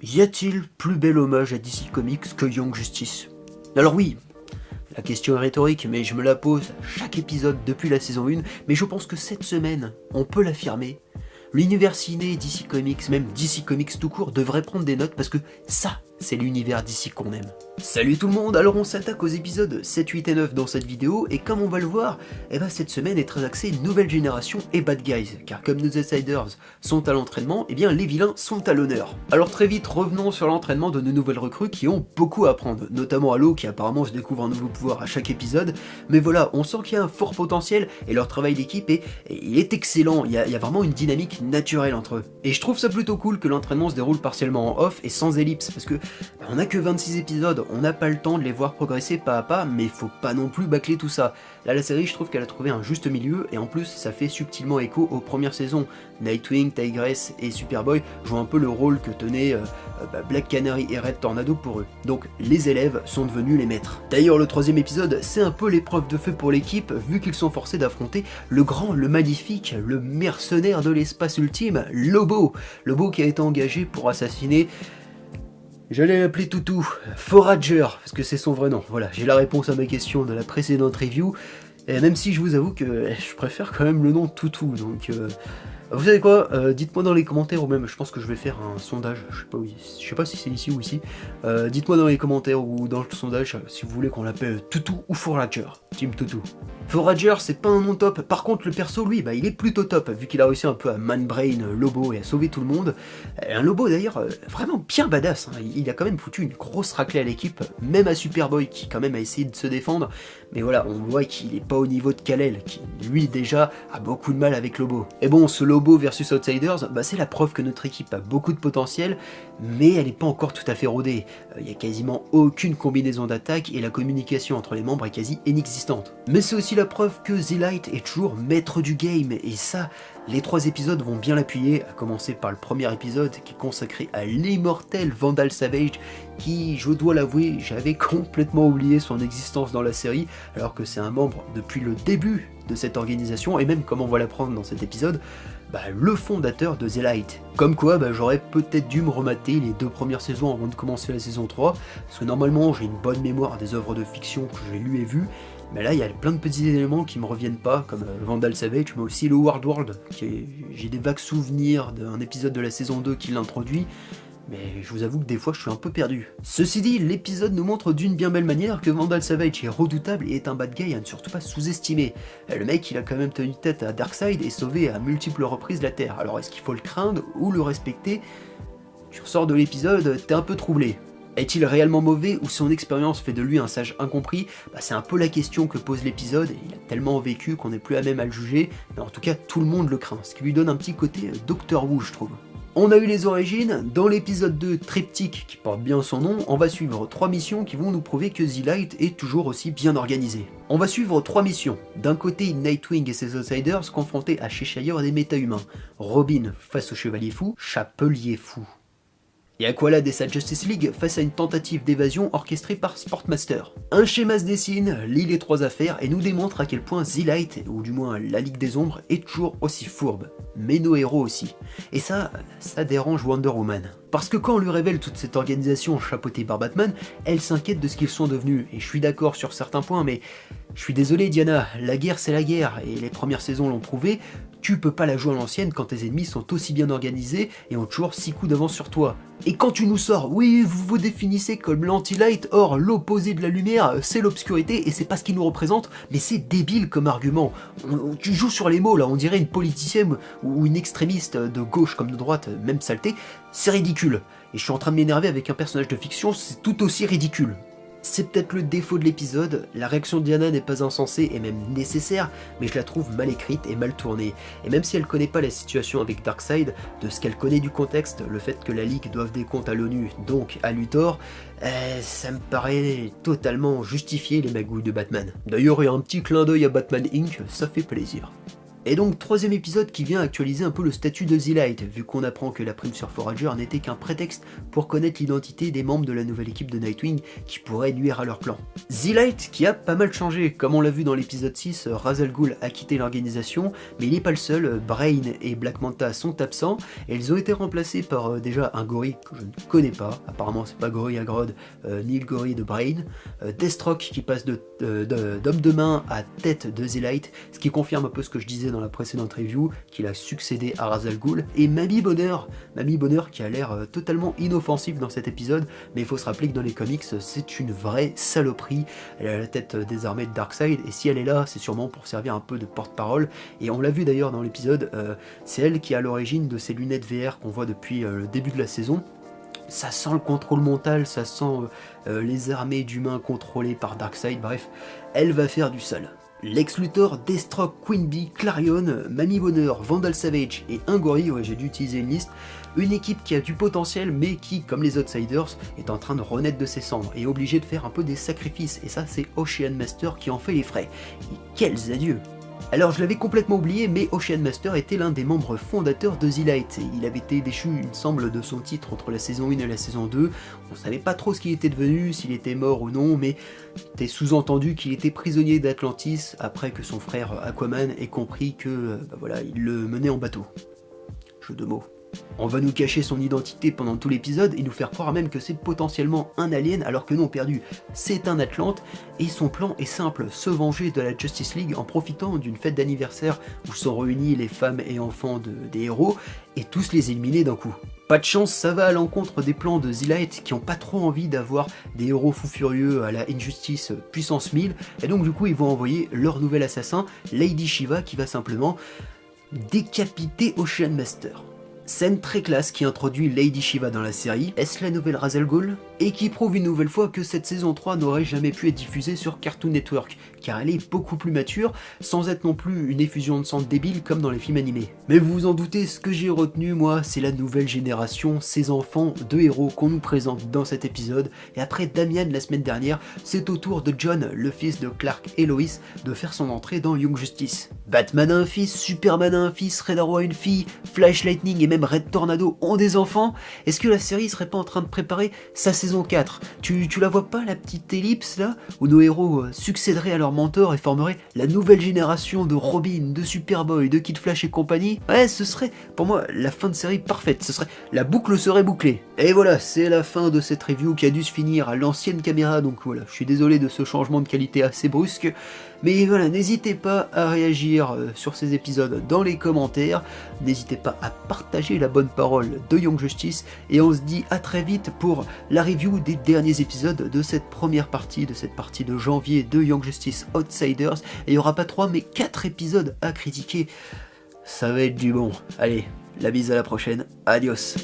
Y a-t-il plus bel hommage à DC Comics que Young Justice? Alors oui, la question est rhétorique, mais je me la pose à chaque épisode depuis la saison 1, mais je pense que cette semaine, on peut l'affirmer, l'univers ciné DC Comics, même DC Comics tout court, devrait prendre des notes parce que ça, c'est l'univers DC qu'on aime. Salut tout le monde, alors on s'attaque aux épisodes 7, 8 et 9 dans cette vidéo, et comme on va le voir, cette semaine est très axée nouvelle génération et bad guys, car comme nos outsiders sont à l'entraînement, les vilains sont à l'honneur. Alors très vite, revenons sur l'entraînement de nos nouvelles recrues qui ont beaucoup à apprendre, notamment Halo qui apparemment se découvre un nouveau pouvoir à chaque épisode, mais voilà, on sent qu'il y a un fort potentiel, et leur travail d'équipe est excellent, il y a vraiment une dynamique naturelle entre eux. Et je trouve ça plutôt cool que l'entraînement se déroule partiellement en off et sans ellipse, parce que on a que 26 épisodes, on n'a pas le temps de les voir progresser pas à pas, mais faut pas non plus bâcler tout ça. Là, la série, je trouve qu'elle a trouvé un juste milieu, et en plus, ça fait subtilement écho aux premières saisons. Nightwing, Tigress et Superboy jouent un peu le rôle que tenaient Black Canary et Red Tornado pour eux. Donc, les élèves sont devenus les maîtres. D'ailleurs, le troisième épisode, c'est un peu l'épreuve de feu pour l'équipe, vu qu'ils sont forcés d'affronter le grand, le magnifique, le mercenaire de l'espace ultime, Lobo. Lobo qui a été engagé pour assassiner... J'allais l'appeler Toutou, Forager, parce que c'est son vrai nom. Voilà, j'ai la réponse à ma question de la précédente review, et même si je vous avoue que je préfère quand même le nom Toutou, donc... Vous savez quoi, dites-moi dans les commentaires, ou même je pense que je vais faire un sondage, je sais pas si c'est ici ou ici, dites-moi dans les commentaires ou dans le sondage si vous voulez qu'on l'appelle Toutou ou Forager, Team Toutou. Forager, c'est pas un nom top, par contre le perso lui, il est plutôt top, vu qu'il a réussi un peu à man-brain Lobo et à sauver tout le monde. Un Lobo d'ailleurs vraiment bien badass, hein. Il a quand même foutu une grosse raclée à l'équipe, même à Superboy qui quand même a essayé de se défendre, mais voilà, on voit qu'il est pas au niveau de Kal-El, qui lui déjà a beaucoup de mal avec Lobo. Et bon, ce Lobo versus Outsiders, c'est la preuve que notre équipe a beaucoup de potentiel, mais elle n'est pas encore tout à fait rodée. Il n'y a quasiment aucune combinaison d'attaque et la communication entre les membres est quasi inexistante. Mais c'est aussi la preuve que The Light est toujours maître du game, et ça, les 3 épisodes vont bien l'appuyer, à commencer par le premier épisode qui est consacré à l'immortel Vandal Savage, qui, je dois l'avouer, j'avais complètement oublié son existence dans la série, alors que c'est un membre depuis le début de cette organisation, et même comme on va l'apprendre dans cet épisode, le fondateur de The Light. Comme quoi, j'aurais peut-être dû me remater les 2 premières saisons avant de commencer la saison 3, parce que normalement j'ai une bonne mémoire des œuvres de fiction que j'ai lues et vues, mais là il y a plein de petits éléments qui me reviennent pas, comme Vandal Savage, mais aussi le World, j'ai des vagues souvenirs d'un épisode de la saison 2 qui l'introduit, mais je vous avoue que des fois je suis un peu perdu. Ceci dit, l'épisode nous montre d'une bien belle manière que Vandal Savage est redoutable et est un bad guy à ne surtout pas sous-estimer. Le mec il a quand même tenu tête à Darkseid et sauvé à multiples reprises la Terre, alors est-ce qu'il faut le craindre ou le respecter? Tu ressors de l'épisode, t'es un peu troublé. Est-il réellement mauvais ou son expérience fait de lui un sage incompris? C'est un peu la question que pose l'épisode, et il a tellement vécu qu'on n'est plus à même à le juger, mais en tout cas tout le monde le craint, ce qui lui donne un petit côté Doctor Who je trouve. On a eu les origines, dans l'épisode 2 Triptyque qui porte bien son nom, on va suivre 3 missions qui vont nous prouver que The Light est toujours aussi bien organisé. On va suivre 3 missions. D'un côté, Nightwing et ses Outsiders confrontés à Cheshire des méta-humains. Robin face au Chevalier Fou, Chapelier Fou. Et Aqualad et sa Justice League face à une tentative d'évasion orchestrée par Sportmaster. Un schéma se dessine, lie les 3 affaires et nous démontre à quel point The Light, ou du moins la Ligue des Ombres, est toujours aussi fourbe. Mais nos héros aussi. Et ça dérange Wonder Woman. Parce que quand on lui révèle toute cette organisation chapeautée par Batman, elle s'inquiète de ce qu'ils sont devenus. Et je suis d'accord sur certains points, mais je suis désolé Diana, la guerre c'est la guerre, et les premières saisons l'ont prouvé, tu peux pas la jouer à l'ancienne quand tes ennemis sont aussi bien organisés et ont toujours 6 coups d'avance sur toi. Et quand tu nous sors, oui, vous vous définissez comme l'anti-light, or l'opposé de la lumière, c'est l'obscurité et c'est pas ce qui nous représente, mais c'est débile comme argument. Tu joues sur les mots là, on dirait une politicienne ou une extrémiste de gauche comme de droite, même saleté, c'est ridicule. Et je suis en train de m'énerver avec un personnage de fiction, c'est tout aussi ridicule. C'est peut-être le défaut de l'épisode, la réaction de Diana n'est pas insensée et même nécessaire, mais je la trouve mal écrite et mal tournée. Et même si elle connaît pas la situation avec Darkseid, de ce qu'elle connaît du contexte, le fait que la Ligue doive des comptes à l'ONU, donc à Luthor, ça me paraît totalement justifier les magouilles de Batman. D'ailleurs, il y a un petit clin d'œil à Batman Inc., ça fait plaisir. Et donc, troisième épisode qui vient actualiser un peu le statut de The Light, vu qu'on apprend que la prime sur Forager n'était qu'un prétexte pour connaître l'identité des membres de la nouvelle équipe de Nightwing qui pourrait nuire à leur plan. The Light qui a pas mal changé, comme on l'a vu dans l'épisode 6, Ra's al Ghul a quitté l'organisation, mais il n'est pas le seul, Brain et Black Manta sont absents, et ils ont été remplacés par déjà un gorille que je ne connais pas, apparemment c'est pas Gorille Agrod, ni le gorille de Brain, Deathstroke qui passe d'homme de main à tête de The Light, ce qui confirme un peu ce que je disais dans la précédente review, qu'il a succédé à Ra's al Ghul, et Mamie Bonheur qui a l'air totalement inoffensive dans cet épisode, mais il faut se rappeler que dans les comics c'est une vraie saloperie, elle a la tête des armées de Darkseid, et si elle est là c'est sûrement pour servir un peu de porte-parole, et on l'a vu d'ailleurs dans l'épisode, c'est elle qui est à l'origine de ces lunettes VR qu'on voit depuis le début de la saison. Ça sent le contrôle mental, ça sent les armées d'humains contrôlées par Darkseid, bref, elle va faire du sale. Lex Luthor, Deathstroke, Queen Bee, Clarion, Mamie Bonheur, Vandal Savage et un gorille, ouais j'ai dû utiliser une liste, une équipe qui a du potentiel mais qui, comme les Outsiders, est en train de renaître de ses cendres et obligée de faire un peu des sacrifices, et ça c'est Ocean Master qui en fait les frais. Et quels adieux! Alors je l'avais complètement oublié, mais Ocean Master était l'un des membres fondateurs de The Light, et il avait été déchu, il me semble, de son titre entre la saison 1 et la saison 2, on savait pas trop ce qu'il était devenu, s'il était mort ou non, mais c'était sous-entendu qu'il était prisonnier d'Atlantis après que son frère Aquaman ait compris que, voilà, il le menait en bateau. Jeu de mots. On va nous cacher son identité pendant tout l'épisode et nous faire croire même que c'est potentiellement un alien alors que non, perdu, c'est un Atlante, et son plan est simple, se venger de la Justice League en profitant d'une fête d'anniversaire où sont réunis les femmes et enfants des héros et tous les éliminer d'un coup. Pas de chance, ça va à l'encontre des plans de The Light qui ont pas trop envie d'avoir des héros fous furieux à la Injustice puissance 1000, et donc du coup ils vont envoyer leur nouvel assassin, Lady Shiva, qui va simplement décapiter Ocean Master. Scène très classe qui introduit Lady Shiva dans la série, est-ce la nouvelle Ra's al Ghul? Et qui prouve une nouvelle fois que cette saison 3 n'aurait jamais pu être diffusée sur Cartoon Network, car elle est beaucoup plus mature, sans être non plus une effusion de sang débile comme dans les films animés. Mais vous vous en doutez, ce que j'ai retenu moi, c'est la nouvelle génération, ces enfants de héros qu'on nous présente dans cet épisode, et après Damian la semaine dernière, c'est au tour de John, le fils de Clark et Lois, de faire son entrée dans Young Justice. Batman a un fils, Superman a un fils, Red Arrow a une fille, Flash Lightning et même Red Tornado ont des enfants. Est-ce que la série serait pas en train de préparer sa saison 4? Tu la vois pas, la petite ellipse là, où nos héros succéderaient à leur mentor et formeraient la nouvelle génération de Robin, de Superboy, de Kid Flash et compagnie? Ouais, ce serait pour moi la fin de série parfaite, la boucle serait bouclée. Et voilà, c'est la fin de cette review qui a dû se finir à l'ancienne caméra, donc voilà, je suis désolé de ce changement de qualité assez brusque. Mais voilà, n'hésitez pas à réagir sur ces épisodes dans les commentaires, n'hésitez pas à partager la bonne parole de Young Justice, et on se dit à très vite pour la review des derniers épisodes de cette première partie, de janvier de Young Justice Outsiders, et il n'y aura pas 3 mais 4 épisodes à critiquer, ça va être du bon. Allez, la bise à la prochaine, adios.